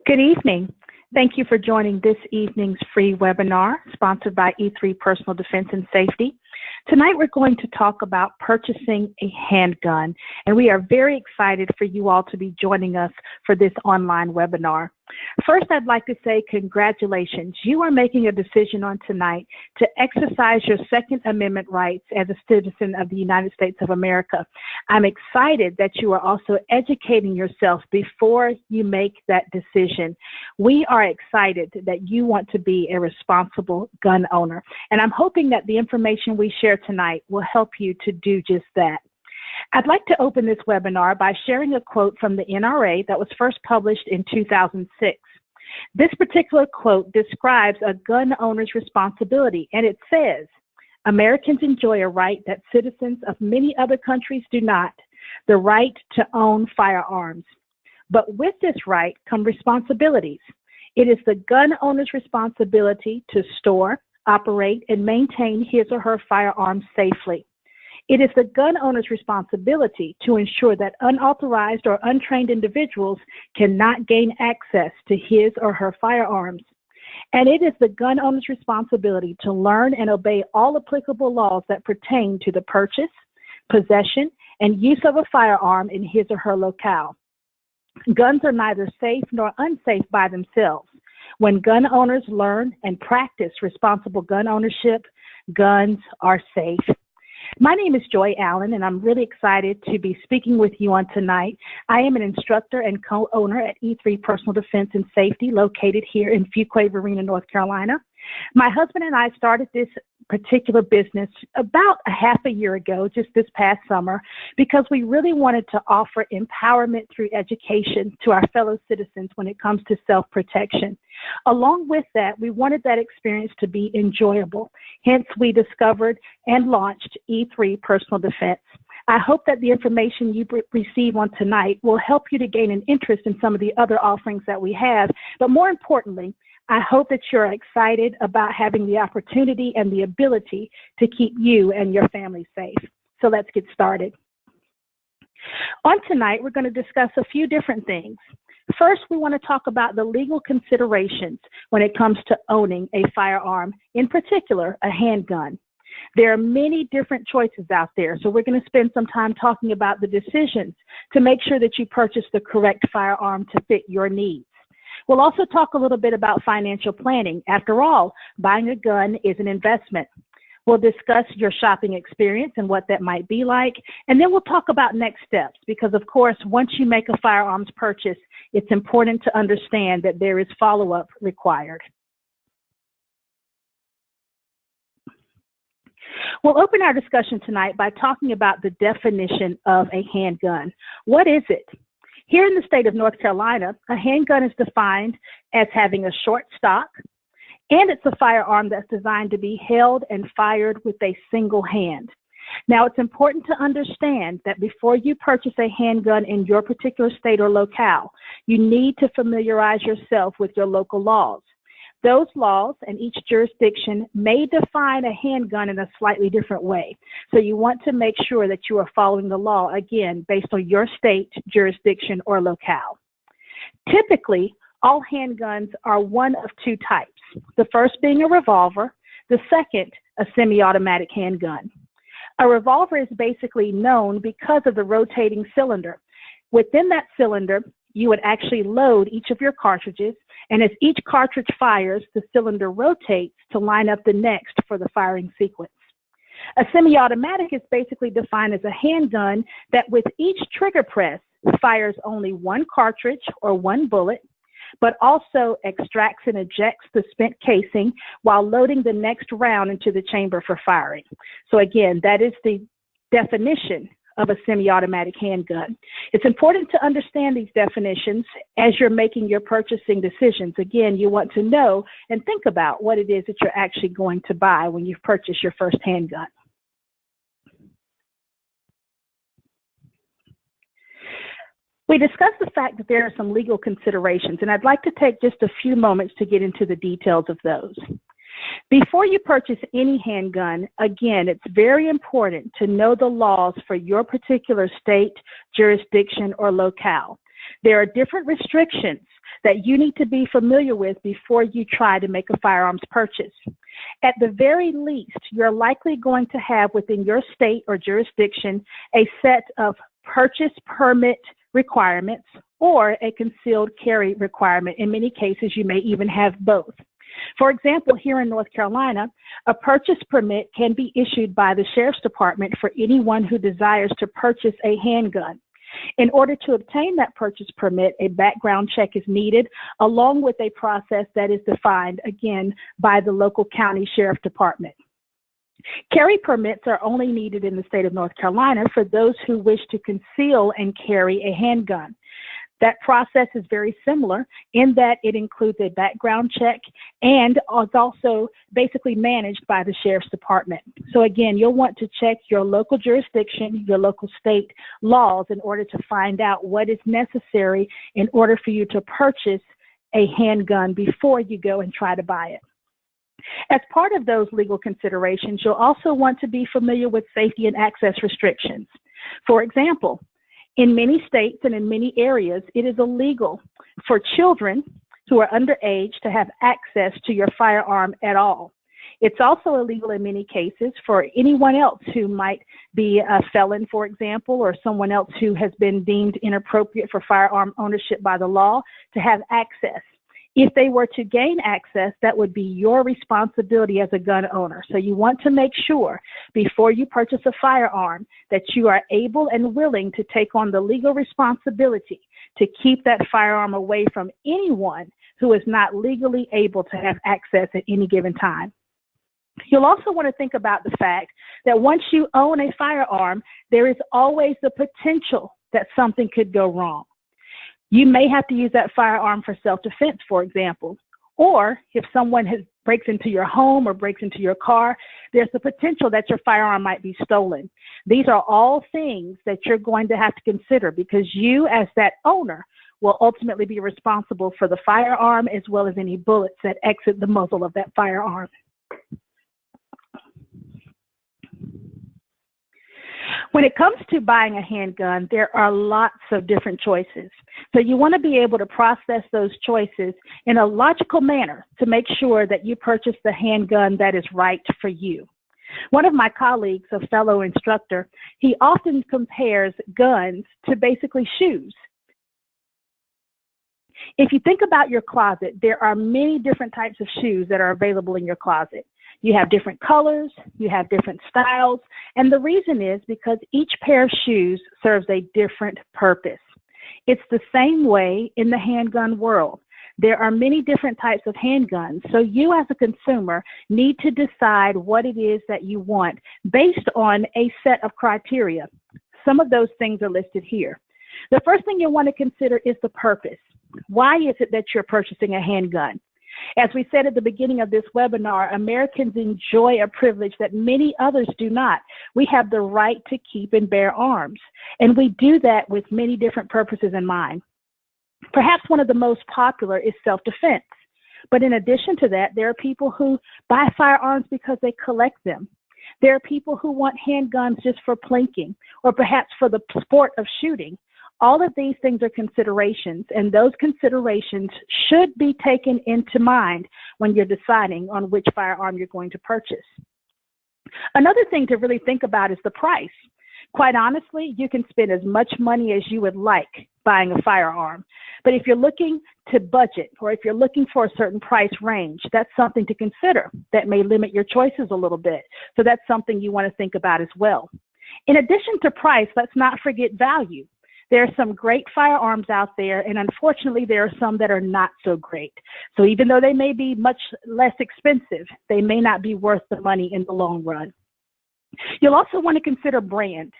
Good evening. Thank you for joining this evening's free webinar sponsored by E3 Personal Defense and Safety. Tonight we're going to talk about purchasing a handgun, and we are very excited for you all to be joining us for this online webinar. First, I'd like to say congratulations. You are making a decision on tonight to exercise your Second Amendment rights as a citizen of the United States of America. I'm excited that you are also educating yourself before you make that decision. We are excited that you want to be a responsible gun owner, and I'm hoping that the information we share tonight will help you to do just that. I'd like to open this webinar by sharing a quote from the NRA that was first published in 2006. This particular quote describes a gun owner's responsibility, and it says, "Americans enjoy a right that citizens of many other countries do not, the right to own firearms. But with this right come responsibilities. It is the gun owner's responsibility to store, operate, and maintain his or her firearms safely. It is the gun owner's responsibility to ensure that unauthorized or untrained individuals cannot gain access to his or her firearms. And it is the gun owner's responsibility to learn and obey all applicable laws that pertain to the purchase, possession, and use of a firearm in his or her locale. Guns are neither safe nor unsafe by themselves. When gun owners learn and practice responsible gun ownership, guns are safe." My name is Joy Allen, and I'm really excited to be speaking with you on tonight. I am an instructor and co-owner at E3 Personal Defense and Safety, located here in Fuquay-Varina, North Carolina. My husband and I started this particular business about a half a year ago, just this past summer, because we really wanted to offer empowerment through education to our fellow citizens when it comes to self-protection. Along with that, we wanted that experience to be enjoyable. Hence, we discovered and launched E3 Personal Defense. I hope that the information you receive on tonight will help you to gain an interest in some of the other offerings that we have, but more importantly, I hope that you're excited about having the opportunity and the ability to keep you and your family safe. So let's get started. On tonight, we're going to discuss a few different things. First, we want to talk about the legal considerations when it comes to owning a firearm, in particular, a handgun. There are many different choices out there, so we're going to spend some time talking about the decisions to make sure that you purchase the correct firearm to fit your needs. We'll also talk a little bit about financial planning. After all, buying a gun is an investment. We'll discuss your shopping experience and what that might be like, and then we'll talk about next steps because, of course, once you make a firearms purchase, it's important to understand that there is follow-up required. We'll open our discussion tonight by talking about the definition of a handgun. What is it? Here in the state of North Carolina, a handgun is defined as having a short stock, and it's a firearm that's designed to be held and fired with a single hand. Now, it's important to understand that before you purchase a handgun in your particular state or locale, you need to familiarize yourself with your local laws. Those laws and each jurisdiction may define a handgun in a slightly different way. So you want to make sure that you are following the law, again, based on your state, jurisdiction, or locale. Typically, all handguns are one of two types. The first being a revolver, the second, a semi-automatic handgun. A revolver is basically known because of the rotating cylinder. Within that cylinder, you would actually load each of your cartridges, and as each cartridge fires, the cylinder rotates to line up the next for the firing sequence. A semi-automatic is basically defined as a handgun that with each trigger press fires only one cartridge or one bullet, but also extracts and ejects the spent casing while loading the next round into the chamber for firing. So again, that is the definition of a semi-automatic handgun. It's important to understand these definitions as you're making your purchasing decisions. Again, you want to know and think about what it is that you're actually going to buy when you purchase your first handgun. We discussed the fact that there are some legal considerations, and I'd like to take just a few moments to get into the details of those. Before you purchase any handgun, again, it's very important to know the laws for your particular state, jurisdiction, or locale. There are different restrictions that you need to be familiar with before you try to make a firearms purchase. At the very least, you're likely going to have within your state or jurisdiction a set of purchase permit requirements or a concealed carry requirement. In many cases, you may even have both. For example, here in North Carolina, a purchase permit can be issued by the Sheriff's Department for anyone who desires to purchase a handgun. In order to obtain that purchase permit, a background check is needed, along with a process that is defined, again, by the local county sheriff department. Carry permits are only needed in the state of North Carolina for those who wish to conceal and carry a handgun. That process is very similar in that it includes a background check and is also basically managed by the Sheriff's Department. So again, you'll want to check your local jurisdiction, your local state laws in order to find out what is necessary in order for you to purchase a handgun before you go and try to buy it. As part of those legal considerations, you'll also want to be familiar with safety and access restrictions. For example, in many states and in many areas, it is illegal for children who are underage to have access to your firearm at all. It's also illegal in many cases for anyone else who might be a felon, for example, or someone else who has been deemed inappropriate for firearm ownership by the law to have access. If they were to gain access, that would be your responsibility as a gun owner. So you want to make sure before you purchase a firearm that you are able and willing to take on the legal responsibility to keep that firearm away from anyone who is not legally able to have access at any given time. You'll also want to think about the fact that once you own a firearm, there is always the potential that something could go wrong. You may have to use that firearm for self-defense, for example, or if someone breaks into your home or breaks into your car, there's the potential that your firearm might be stolen. These are all things that you're going to have to consider because you, as that owner, will ultimately be responsible for the firearm as well as any bullets that exit the muzzle of that firearm. When it comes to buying a handgun, there are lots of different choices. So you want to be able to process those choices in a logical manner to make sure that you purchase the handgun that is right for you. One of my colleagues, a fellow instructor, he often compares guns to basically shoes. If you think about your closet, there are many different types of shoes that are available in your closet. You have different colors, you have different styles, and the reason is because each pair of shoes serves a different purpose. It's the same way in the handgun world. There are many different types of handguns, so you as a consumer need to decide what it is that you want based on a set of criteria. Some of those things are listed here. The first thing you want to consider is the purpose. Why is it that you're purchasing a handgun? As we said at the beginning of this webinar, Americans enjoy a privilege that many others do not. We have the right to keep and bear arms, and we do that with many different purposes in mind. Perhaps one of the most popular is self-defense, but in addition to that, there are people who buy firearms because they collect them. There are people who want handguns just for plinking, or perhaps for the sport of shooting. All of these things are considerations, and those considerations should be taken into mind when you're deciding on which firearm you're going to purchase. Another thing to really think about is the price. Quite honestly, you can spend as much money as you would like buying a firearm. But if you're looking to budget or if you're looking for a certain price range, that's something to consider. That may limit your choices a little bit. So that's something you want to think about as well. In addition to price, let's not forget value. There are some great firearms out there, and unfortunately, there are some that are not so great. So even though they may be much less expensive, they may not be worth the money in the long run. You'll also want to consider brand.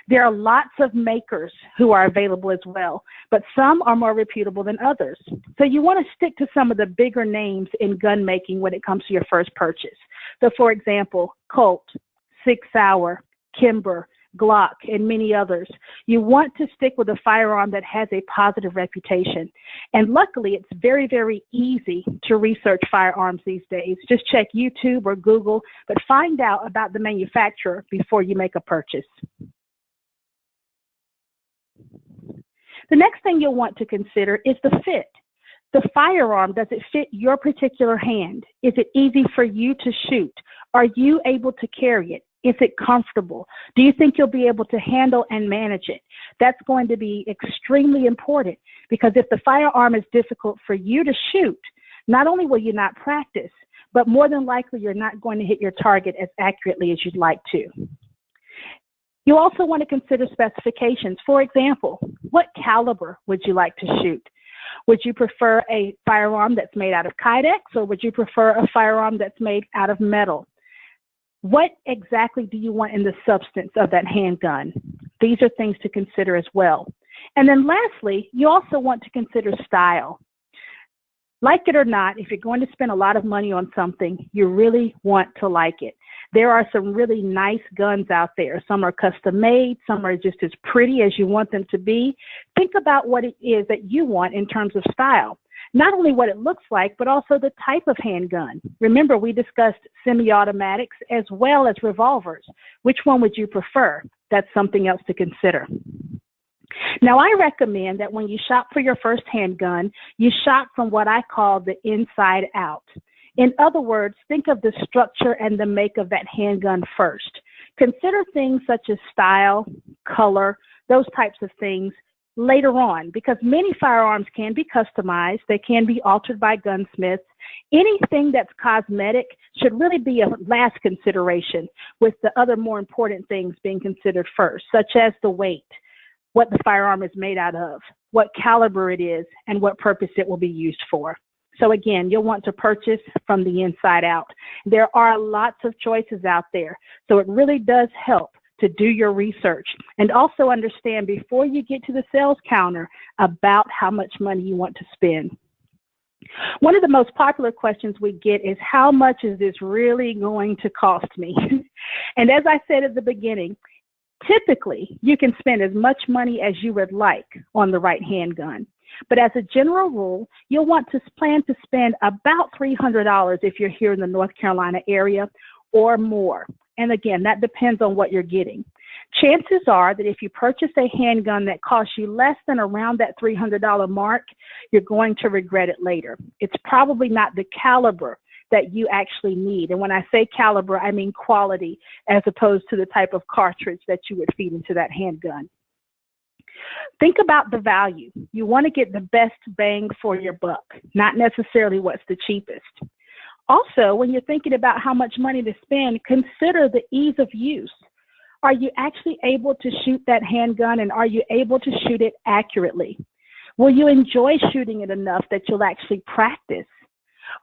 There are lots of makers who are available as well, but some are more reputable than others. So you want to stick to some of the bigger names in gun making when it comes to your first purchase. So for example, Colt, Sig Sauer, Kimber, Glock, and many others. You want to stick with a firearm that has a positive reputation. And luckily, it's very, very easy to research firearms these days. Just check YouTube or Google, but find out about the manufacturer before you make a purchase. The next thing you'll want to consider is the fit. The firearm, does it fit your particular hand? Is it easy for you to shoot? Are you able to carry it? Is it comfortable? Do you think you'll be able to handle and manage it? That's going to be extremely important, because if the firearm is difficult for you to shoot, not only will you not practice, but more than likely you're not going to hit your target as accurately as you'd like to. You also want to consider specifications. For example, what caliber would you like to shoot? Would you prefer a firearm that's made out of Kydex, or would you prefer a firearm that's made out of metal? What exactly do you want in the substance of that handgun? These are things to consider as well. And then lastly, you also want to consider style. Like it or not, if you're going to spend a lot of money on something, you really want to like it. There are some really nice guns out there. Some are custom made, some are just as pretty as you want them to be. Think about what it is that you want in terms of style. Not only what it looks like, but also the type of handgun. Remember, we discussed semi-automatics as well as revolvers. Which one would you prefer? That's something else to consider. Now, I recommend that when you shop for your first handgun, you shop from what I call the inside out. In other words, think of the structure and the make of that handgun first. Consider things such as style, color, those types of things later on, because many firearms can be customized. They can be altered by gunsmiths. Anything that's cosmetic should really be a last consideration, with the other more important things being considered first, such as the weight, what the firearm is made out of, what caliber it is, and what purpose it will be used for. So again, you'll want to purchase from the inside out. There are lots of choices out there, so it really does help to do your research and also understand before you get to the sales counter about how much money you want to spend. One of the most popular questions we get is, how much is this really going to cost me? And as I said at the beginning, typically you can spend as much money as you would like on the right handgun. But as a general rule, you'll want to plan to spend about $300 if you're here in the North Carolina area or more. And again, that depends on what you're getting. Chances are that if you purchase a handgun that costs you less than around that $300 mark, you're going to regret it later. It's probably not the caliber that you actually need. And when I say caliber, I mean quality, as opposed to the type of cartridge that you would feed into that handgun. Think about the value. You want to get the best bang for your buck, not necessarily what's the cheapest. Also, when you're thinking about how much money to spend, consider the ease of use. Are you actually able to shoot that handgun, and are you able to shoot it accurately? Will you enjoy shooting it enough that you'll actually practice?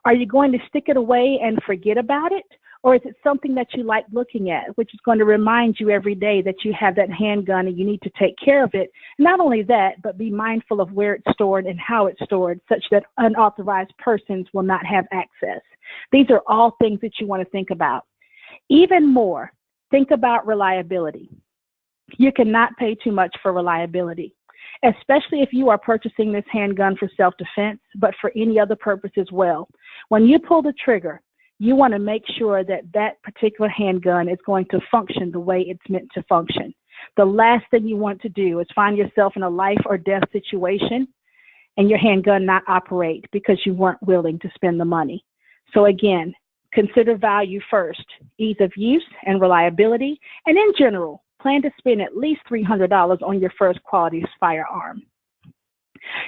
Are you going to stick it away and forget about it? Or is it something that you like looking at, which is going to remind you every day that you have that handgun and you need to take care of it? Not only that, but be mindful of where it's stored and how it's stored, such that unauthorized persons will not have access. These are all things that you want to think about. Even more, think about reliability. You cannot pay too much for reliability, especially if you are purchasing this handgun for self-defense, but for any other purpose as well. When you pull the trigger, you want to make sure that that particular handgun is going to function the way it's meant to function. The last thing you want to do is find yourself in a life or death situation and your handgun not operate because you weren't willing to spend the money. So again, consider value first, ease of use and reliability, and in general, plan to spend at least $300 on your first quality firearm.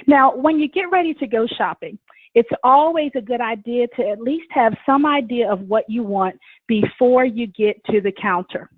Now, when you get ready to go shopping, it's always a good idea to at least have some idea of what you want before you get to the counter.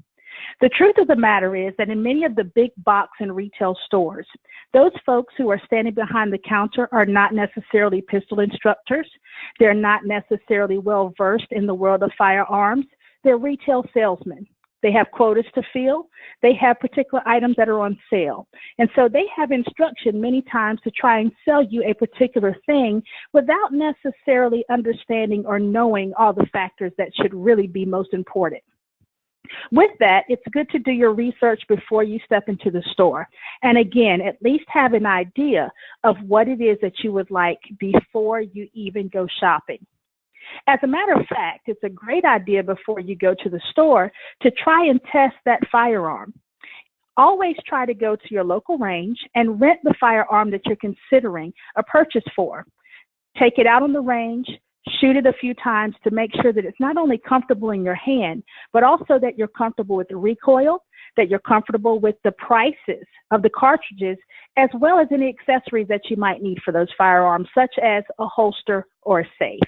The truth of the matter is that in many of the big box and retail stores, those folks who are standing behind the counter are not necessarily pistol instructors. They're not necessarily well versed in the world of firearms. They're retail salesmen. They have quotas to fill. They have particular items that are on sale. And so they have instruction many times to try and sell you a particular thing without necessarily understanding or knowing all the factors that should really be most important. With that, it's good to do your research before you step into the store. And again, at least have an idea of what it is that you would like before you even go shopping. As a matter of fact, it's a great idea before you go to the store to try and test that firearm. Always try to go to your local range and rent the firearm that you're considering a purchase for. Take it out on the range, shoot it a few times to make sure that it's not only comfortable in your hand, but also that you're comfortable with the recoil, that you're comfortable with the prices of the cartridges, as well as any accessories that you might need for those firearms, such as a holster or a safe.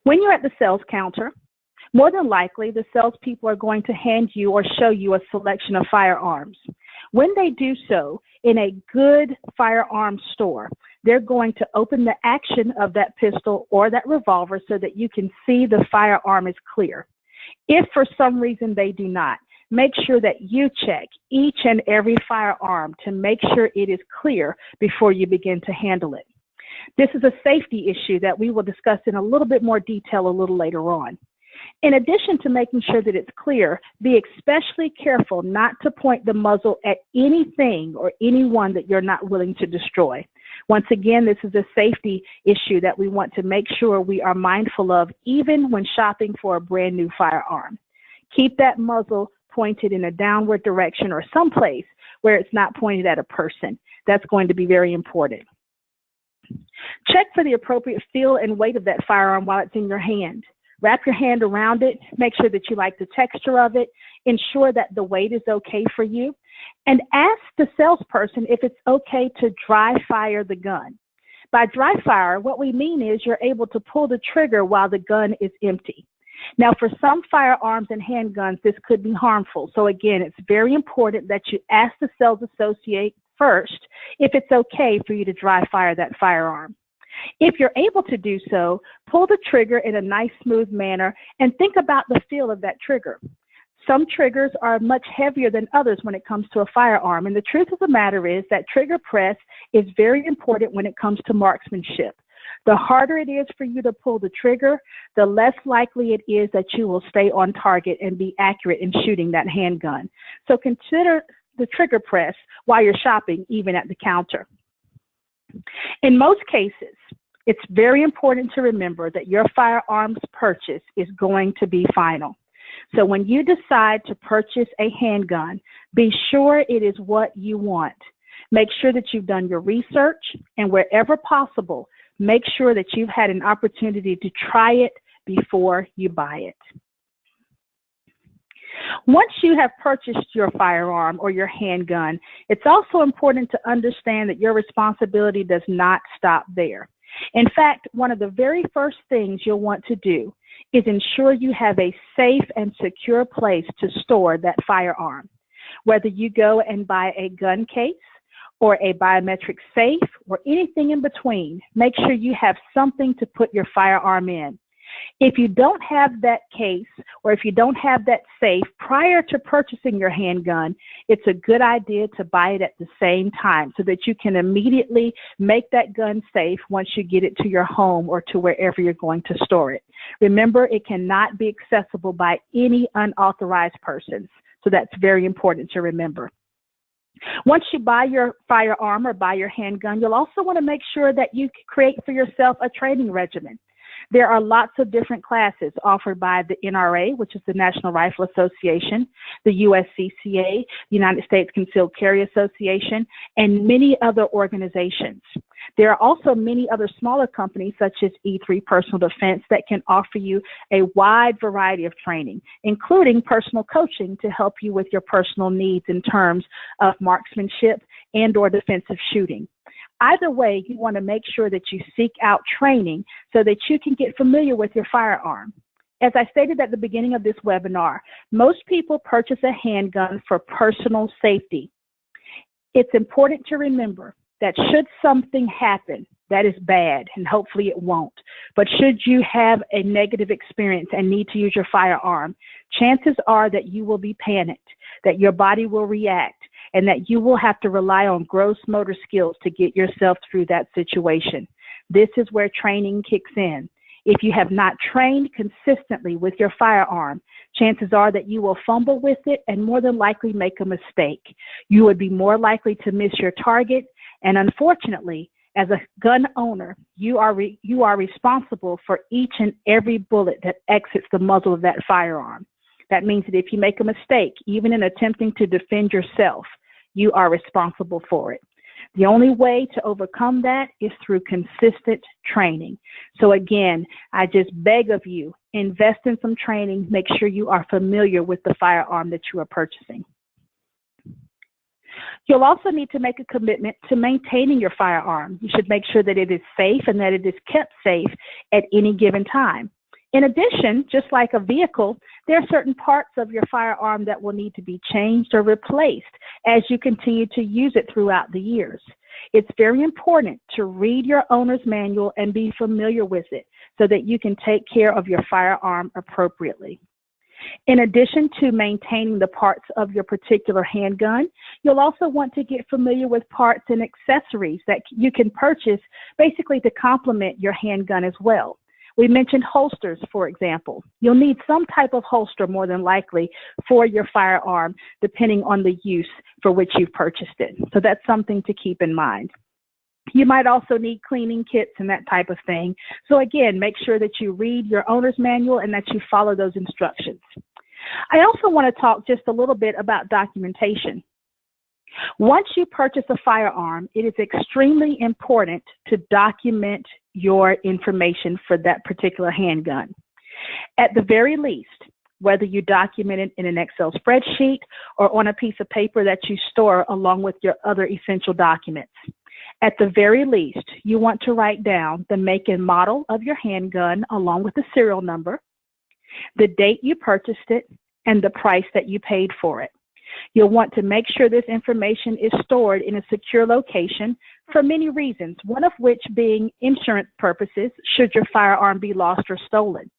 When you're at the sales counter, more than likely, the salespeople are going to hand you or show you a selection of firearms. When they do so in a good firearms store, they're going to open the action of that pistol or that revolver so that you can see the firearm is clear. If for some reason they do not, make sure that you check each and every firearm to make sure it is clear before you begin to handle it. This is a safety issue that we will discuss in a little bit more detail a little later on. In addition to making sure that it's clear, be especially careful not to point the muzzle at anything or anyone that you're not willing to destroy. Once again, this is a safety issue that we want to make sure we are mindful of even when shopping for a brand new firearm. Keep that muzzle pointed in a downward direction or someplace where it's not pointed at a person. That's going to be very important. Check for the appropriate feel and weight of that firearm while it's in your hand. Wrap your hand around it, make sure that you like the texture of it, ensure that the weight is okay for you, and ask the salesperson if it's okay to dry fire the gun. By dry fire, what we mean is you're able to pull the trigger while the gun is empty. Now, for some firearms and handguns, this could be harmful. So again, it's very important that you ask the sales associate first if it's okay for you to dry fire that firearm. If you're able to do so, pull the trigger in a nice, smooth manner and think about the feel of that trigger. Some triggers are much heavier than others when it comes to a firearm, and the truth of the matter is that trigger press is very important when it comes to marksmanship. The harder it is for you to pull the trigger, the less likely it is that you will stay on target and be accurate in shooting that handgun. So consider the trigger press while you're shopping, even at the counter. In most cases, it's very important to remember that your firearms purchase is going to be final. So when you decide to purchase a handgun, be sure it is what you want. Make sure that you've done your research, and wherever possible, make sure that you've had an opportunity to try it before you buy it. Once you have purchased your firearm or your handgun, it's also important to understand that your responsibility does not stop there. In fact, one of the very first things you'll want to do is ensure you have a safe and secure place to store that firearm. Whether you go and buy a gun case or a biometric safe or anything in between, make sure you have something to put your firearm in. If you don't have that case or if you don't have that safe prior to purchasing your handgun, it's a good idea to buy it at the same time so that you can immediately make that gun safe once you get it to your home or to wherever you're going to store it. Remember, it cannot be accessible by any unauthorized persons, so that's very important to remember. Once you buy your firearm or buy your handgun, you'll also want to make sure that you create for yourself a training regimen. There are lots of different classes offered by the NRA, which is the National Rifle Association, the USCCA, the United States Concealed Carry Association, and many other organizations. There are also many other smaller companies such as E3 Personal Defense that can offer you a wide variety of training, including personal coaching to help you with your personal needs in terms of marksmanship and/or defensive shooting. Either way, you want to make sure that you seek out training so that you can get familiar with your firearm. As I stated at the beginning of this webinar, most people purchase a handgun for personal safety. It's important to remember that should something happen that is bad, and hopefully it won't, but should you have a negative experience and need to use your firearm, chances are that you will be panicked, that your body will react, and that you will have to rely on gross motor skills to get yourself through that situation. This is where training kicks in. If you have not trained consistently with your firearm, chances are that you will fumble with it and more than likely make a mistake. You would be more likely to miss your target, and unfortunately, as a gun owner, you are responsible for each and every bullet that exits the muzzle of that firearm. That means that if you make a mistake, even in attempting to defend yourself, you are responsible for it. The only way to overcome that is through consistent training. So again, I just beg of you, invest in some training, make sure you are familiar with the firearm that you are purchasing. You'll also need to make a commitment to maintaining your firearm. You should make sure that it is safe and that it is kept safe at any given time. In addition, just like a vehicle, there are certain parts of your firearm that will need to be changed or replaced as you continue to use it throughout the years. It's very important to read your owner's manual and be familiar with it so that you can take care of your firearm appropriately. In addition to maintaining the parts of your particular handgun, you'll also want to get familiar with parts and accessories that you can purchase basically to complement your handgun as well. We mentioned holsters, for example. You'll need some type of holster more than likely for your firearm, depending on the use for which you've purchased it. So that's something to keep in mind. You might also need cleaning kits and that type of thing. So again, make sure that you read your owner's manual and that you follow those instructions. I also want to talk just a little bit about documentation. Once you purchase a firearm, it is extremely important to document your information for that particular handgun. At the very least, whether you document it in an Excel spreadsheet or on a piece of paper that you store along with your other essential documents. At the very least, you want to write down the make and model of your handgun along with the serial number, the date you purchased it, and the price that you paid for it. You'll want to make sure this information is stored in a secure location for many reasons, one of which being insurance purposes should your firearm be lost or stolen.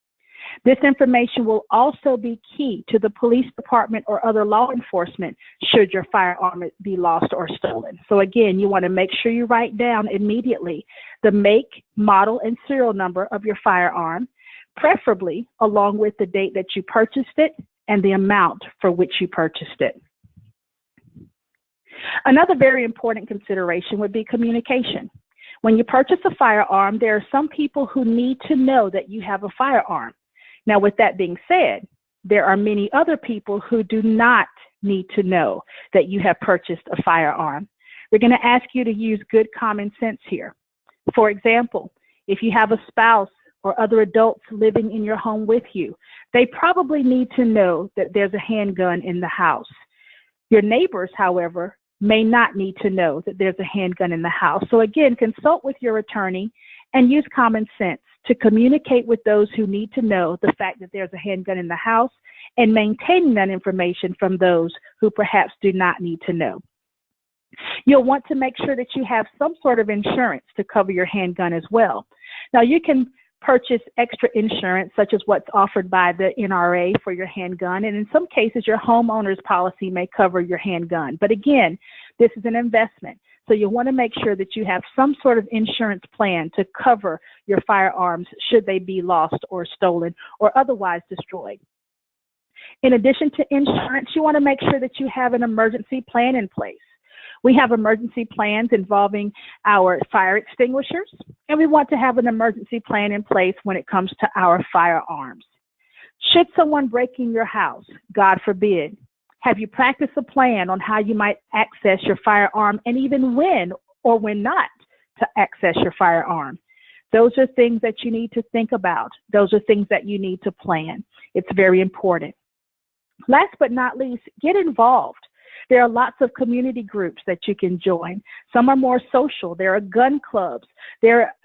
This information will also be key to the police department or other law enforcement should your firearm be lost or stolen. So again, you want to make sure you write down immediately the make, model, and serial number of your firearm, preferably along with the date that you purchased it and the amount for which you purchased it. Another very important consideration would be communication. When you purchase a firearm, there are some people who need to know that you have a firearm. Now, with that being said, there are many other people who do not need to know that you have purchased a firearm. We're going to ask you to use good common sense here. For example, if you have a spouse or other adults living in your home with you, they probably need to know that there's a handgun in the house. Your neighbors, however, may not need to know that there's a handgun in the house. So again, consult with your attorney and use common sense to communicate with those who need to know the fact that there's a handgun in the house and maintaining that information from those who perhaps do not need to know. You'll want to make sure that you have some sort of insurance to cover your handgun as well. Now, you can purchase extra insurance, such as what's offered by the NRA for your handgun, and in some cases, your homeowner's policy may cover your handgun. But again, this is an investment, so you'll want to make sure that you have some sort of insurance plan to cover your firearms should they be lost or stolen or otherwise destroyed. In addition to insurance, you want to make sure that you have an emergency plan in place. We have emergency plans involving our fire extinguishers, and we want to have an emergency plan in place when it comes to our firearms. Should someone break in your house, God forbid, have you practiced a plan on how you might access your firearm and even when or when not to access your firearm? Those are things that you need to think about. Those are things that you need to plan. It's very important. Last but not least, get involved. There are lots of community groups that you can join. Some are more social. There are gun clubs.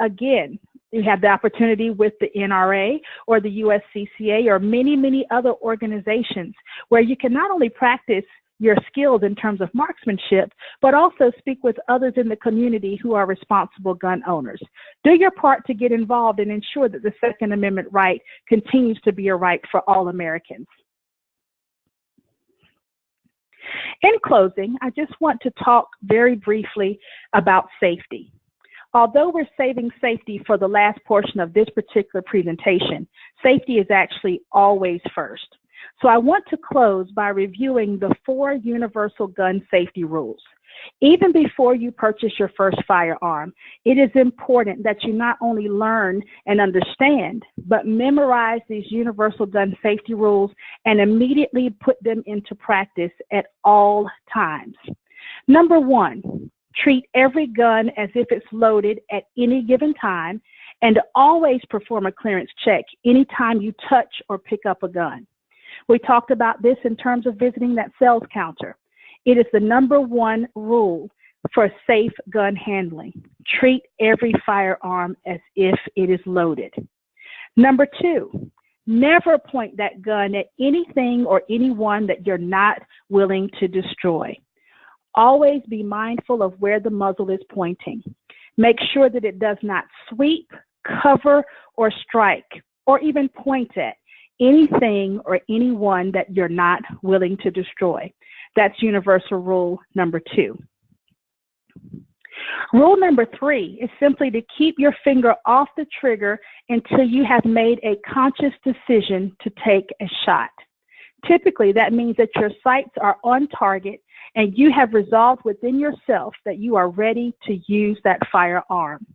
Again, you have the opportunity with the NRA or the USCCA or many, many other organizations where you can not only practice your skills in terms of marksmanship, but also speak with others in the community who are responsible gun owners. Do your part to get involved and ensure that the Second Amendment right continues to be a right for all Americans. In closing, I just want to talk very briefly about safety. Although we're saving safety for the last portion of this particular presentation, safety is actually always first. So I want to close by reviewing the 4 universal gun safety rules. Even before you purchase your first firearm, it is important that you not only learn and understand, but memorize these universal gun safety rules and immediately put them into practice at all times. Number 1, Treat every gun as if it's loaded at any given time, and always perform a clearance check anytime you touch or pick up a gun. We talked about this in terms of visiting that sales counter. It is the #1 rule for safe gun handling. Treat every firearm as if it is loaded. #2, never point that gun at anything or anyone that you're not willing to destroy. Always be mindful of where the muzzle is pointing. Make sure that it does not sweep, cover, or strike, or even point at anything or anyone that you're not willing to destroy. That's universal rule #2. Rule #3 is simply to keep your finger off the trigger until you have made a conscious decision to take a shot. Typically, that means that your sights are on target and you have resolved within yourself that you are ready to use that firearm.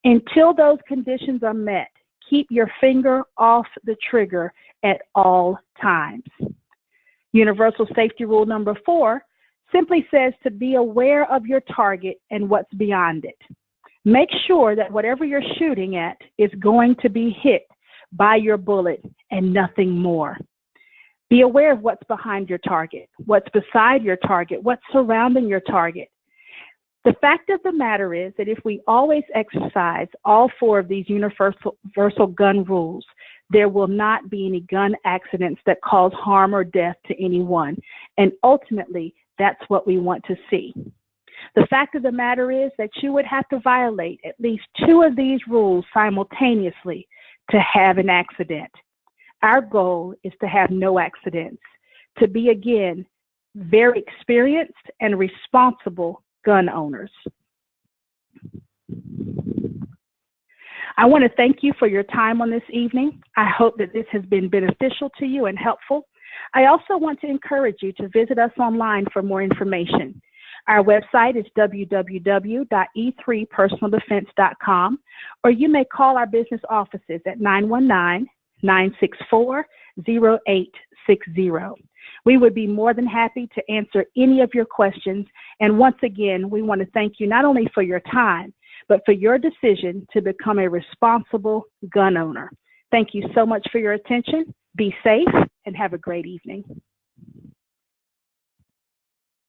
Until those conditions are met, keep your finger off the trigger at all times. Universal safety rule #4 simply says to be aware of your target and what's beyond it. Make sure that whatever you're shooting at is going to be hit by your bullet and nothing more. Be aware of what's behind your target, what's beside your target, what's surrounding your target. The fact of the matter is that if we always exercise all 4 of these universal gun rules, there will not be any gun accidents that cause harm or death to anyone. And ultimately, that's what we want to see. The fact of the matter is that you would have to violate at least 2 of these rules simultaneously to have an accident. Our goal is to have no accidents, to be, again, very experienced and responsible gun owners. I want to thank you for your time on this evening. I hope that this has been beneficial to you and helpful. I also want to encourage you to visit us online for more information. Our website is www.e3personaldefense.com, or you may call our business offices at 919-964-0860. We would be more than happy to answer any of your questions. And once again, we want to thank you not only for your time, but for your decision to become a responsible gun owner. Thank you so much for your attention. Be safe and have a great evening.